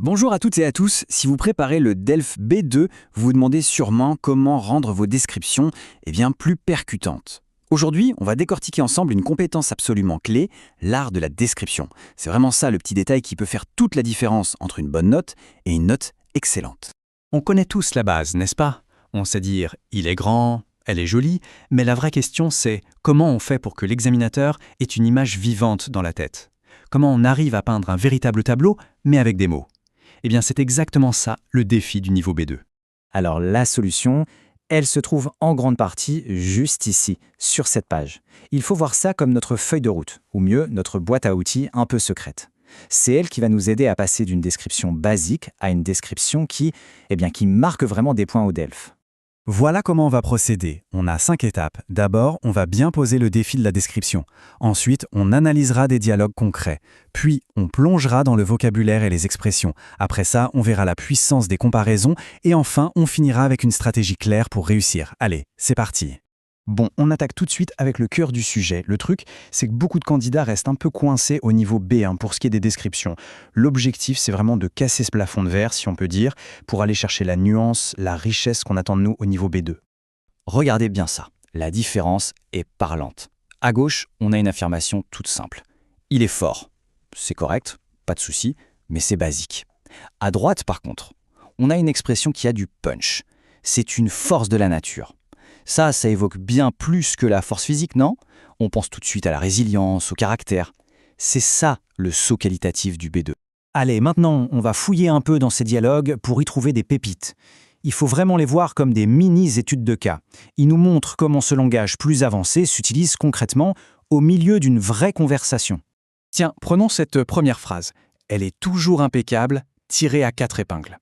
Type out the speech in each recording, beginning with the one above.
Bonjour à toutes et à tous, si vous préparez le DELF B2, vous vous demandez sûrement comment rendre vos descriptions plus percutantes. Aujourd'hui, on va décortiquer ensemble une compétence absolument clé, l'art de la description. C'est vraiment ça le petit détail qui peut faire toute la différence entre une bonne note et une note excellente. On connaît tous la base, n'est-ce pas? On sait dire « il est grand »,« elle est jolie », mais la vraie question c'est comment on fait pour que l'examinateur ait une image vivante dans la tête? Comment on arrive à peindre un véritable tableau, mais avec des mots? Eh bien, c'est exactement ça le défi du niveau B2. Alors la solution, elle se trouve en grande partie juste ici, sur cette page. Il faut voir ça comme notre feuille de route, ou mieux, notre boîte à outils un peu secrète. C'est elle qui va nous aider à passer d'une description basique à une description qui marque vraiment des points au DELF. Voilà comment on va procéder. On a 5 étapes. D'abord, on va bien poser le défi de la description. Ensuite, on analysera des dialogues concrets. Puis, on plongera dans le vocabulaire et les expressions. Après ça, on verra la puissance des comparaisons. Et enfin, on finira avec une stratégie claire pour réussir. Allez, c'est parti. Bon, on attaque tout de suite avec le cœur du sujet. Le truc, c'est que beaucoup de candidats restent un peu coincés au niveau B1 pour ce qui est des descriptions. L'objectif, c'est vraiment de casser ce plafond de verre, si on peut dire, pour aller chercher la nuance, la richesse qu'on attend de nous au niveau B2. Regardez bien ça, la différence est parlante. À gauche, on a une affirmation toute simple. Il est fort. C'est correct, pas de souci, mais c'est basique. À droite, par contre, on a une expression qui a du punch. C'est une force de la nature. Ça évoque bien plus que la force physique, non? On pense tout de suite à la résilience, au caractère. C'est ça le saut qualitatif du B2. Allez, maintenant, on va fouiller un peu dans ces dialogues pour y trouver des pépites. Il faut vraiment les voir comme des mini-études de cas. Ils nous montrent comment ce langage plus avancé s'utilise concrètement au milieu d'une vraie conversation. Tiens, prenons cette première phrase. Elle est toujours impeccable, tirée à 4 épingles.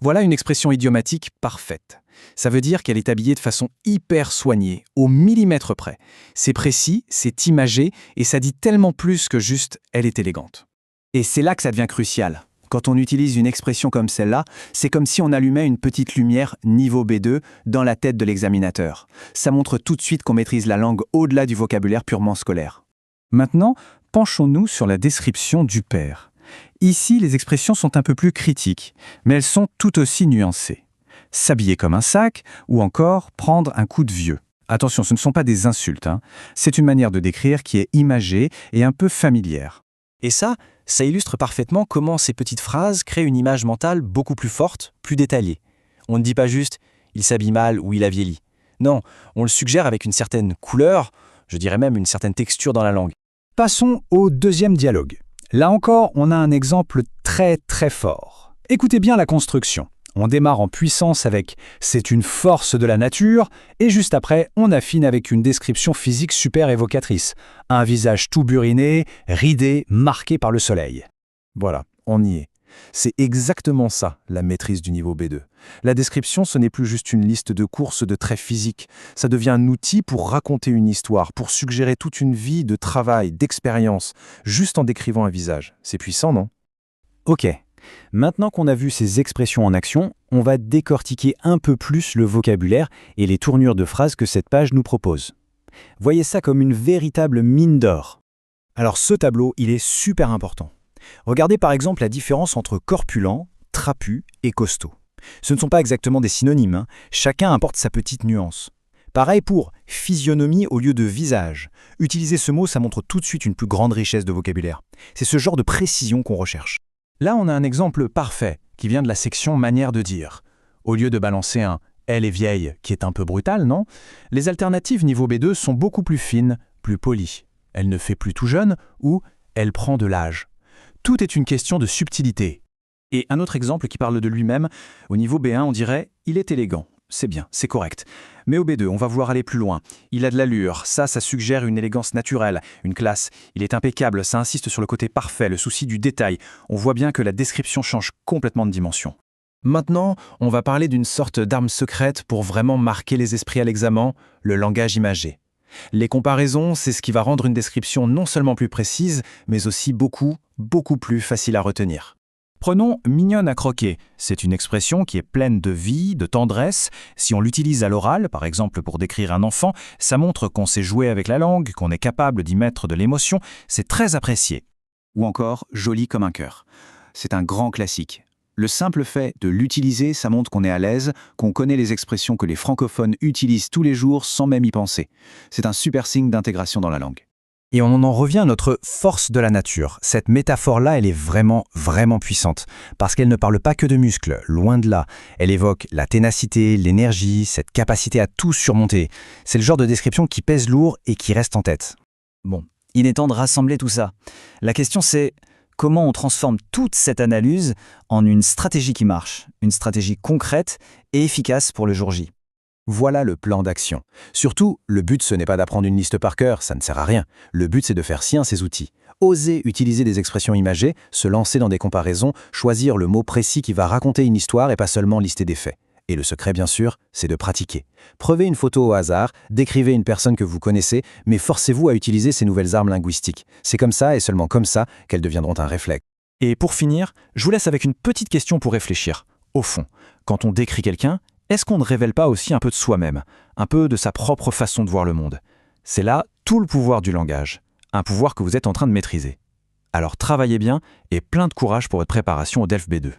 Voilà une expression idiomatique parfaite. Ça veut dire qu'elle est habillée de façon hyper soignée, au millimètre près. C'est précis, c'est imagé, et ça dit tellement plus que juste « elle est élégante ». Et c'est là que ça devient crucial. Quand on utilise une expression comme celle-là, c'est comme si on allumait une petite lumière niveau B2 dans la tête de l'examinateur. Ça montre tout de suite qu'on maîtrise la langue au-delà du vocabulaire purement scolaire. Maintenant, penchons-nous sur la description du père. Ici, les expressions sont un peu plus critiques, mais elles sont tout aussi nuancées. S'habiller comme un sac ou encore prendre un coup de vieux. Attention, ce ne sont pas des insultes, C'est une manière de décrire qui est imagée et un peu familière. Et ça illustre parfaitement comment ces petites phrases créent une image mentale beaucoup plus forte, plus détaillée. On ne dit pas juste « il s'habille mal » ou « il a vieilli ». Non, on le suggère avec une certaine couleur, je dirais même une certaine texture dans la langue. Passons au deuxième dialogue. Là encore, on a un exemple très très fort. Écoutez bien la construction. On démarre en puissance avec « c'est une force de la nature » et juste après, on affine avec une description physique super évocatrice. Un visage tout buriné, ridé, marqué par le soleil. Voilà, on y est. C'est exactement ça, la maîtrise du niveau B2. La description, ce n'est plus juste une liste de courses de traits physiques. Ça devient un outil pour raconter une histoire, pour suggérer toute une vie de travail, d'expérience, juste en décrivant un visage. C'est puissant, non? Ok. Maintenant qu'on a vu ces expressions en action, on va décortiquer un peu plus le vocabulaire et les tournures de phrases que cette page nous propose. Voyez ça comme une véritable mine d'or. Alors ce tableau, il est super important. Regardez par exemple la différence entre corpulent, trapu et costaud. Ce ne sont pas exactement des synonymes, Chacun apporte sa petite nuance. Pareil pour physionomie au lieu de visage. Utiliser ce mot, ça montre tout de suite une plus grande richesse de vocabulaire. C'est ce genre de précision qu'on recherche. Là, on a un exemple parfait qui vient de la section manière de dire. Au lieu de balancer un « elle est vieille » qui est un peu brutal, non? Les alternatives niveau B2 sont beaucoup plus fines, plus polies. Elle ne fait plus tout jeune ou elle prend de l'âge. Tout est une question de subtilité. Et un autre exemple qui parle de lui-même, au niveau B1, on dirait « il est élégant ». C'est bien, c'est correct. Mais au B2, on va vouloir aller plus loin. Il a de l'allure, ça suggère une élégance naturelle, une classe. Il est impeccable, ça insiste sur le côté parfait, le souci du détail. On voit bien que la description change complètement de dimension. Maintenant, on va parler d'une sorte d'arme secrète pour vraiment marquer les esprits à l'examen, le langage imagé. Les comparaisons, c'est ce qui va rendre une description non seulement plus précise, mais aussi beaucoup plus facile à retenir. Prenons « mignonne à croquer ». C'est une expression qui est pleine de vie, de tendresse. Si on l'utilise à l'oral, par exemple pour décrire un enfant, ça montre qu'on sait jouer avec la langue, qu'on est capable d'y mettre de l'émotion. C'est très apprécié. Ou encore « jolie comme un cœur ». C'est un grand classique. Le simple fait de l'utiliser, ça montre qu'on est à l'aise, qu'on connaît les expressions que les francophones utilisent tous les jours sans même y penser. C'est un super signe d'intégration dans la langue. Et on en revient à notre force de la nature. Cette métaphore-là, elle est vraiment, vraiment puissante. Parce qu'elle ne parle pas que de muscles, loin de là. Elle évoque la ténacité, l'énergie, cette capacité à tout surmonter. C'est le genre de description qui pèse lourd et qui reste en tête. Bon, il est temps de rassembler tout ça. La question c'est comment on transforme toute cette analyse en une stratégie qui marche, une stratégie concrète et efficace pour le jour J. Voilà le plan d'action. Surtout, le but, ce n'est pas d'apprendre une liste par cœur, ça ne sert à rien. Le but, c'est de faire sien ces outils. Oser utiliser des expressions imagées, se lancer dans des comparaisons, choisir le mot précis qui va raconter une histoire et pas seulement lister des faits. Et le secret, bien sûr, c'est de pratiquer. Prevez une photo au hasard, décrivez une personne que vous connaissez, mais forcez-vous à utiliser ces nouvelles armes linguistiques. C'est comme ça et seulement comme ça qu'elles deviendront un réflexe. Et pour finir, je vous laisse avec une petite question pour réfléchir. Au fond, quand on décrit quelqu'un, est-ce qu'on ne révèle pas aussi un peu de soi-même, un peu de sa propre façon de voir le monde? C'est là tout le pouvoir du langage, un pouvoir que vous êtes en train de maîtriser. Alors travaillez bien et plein de courage pour votre préparation au DELF B2.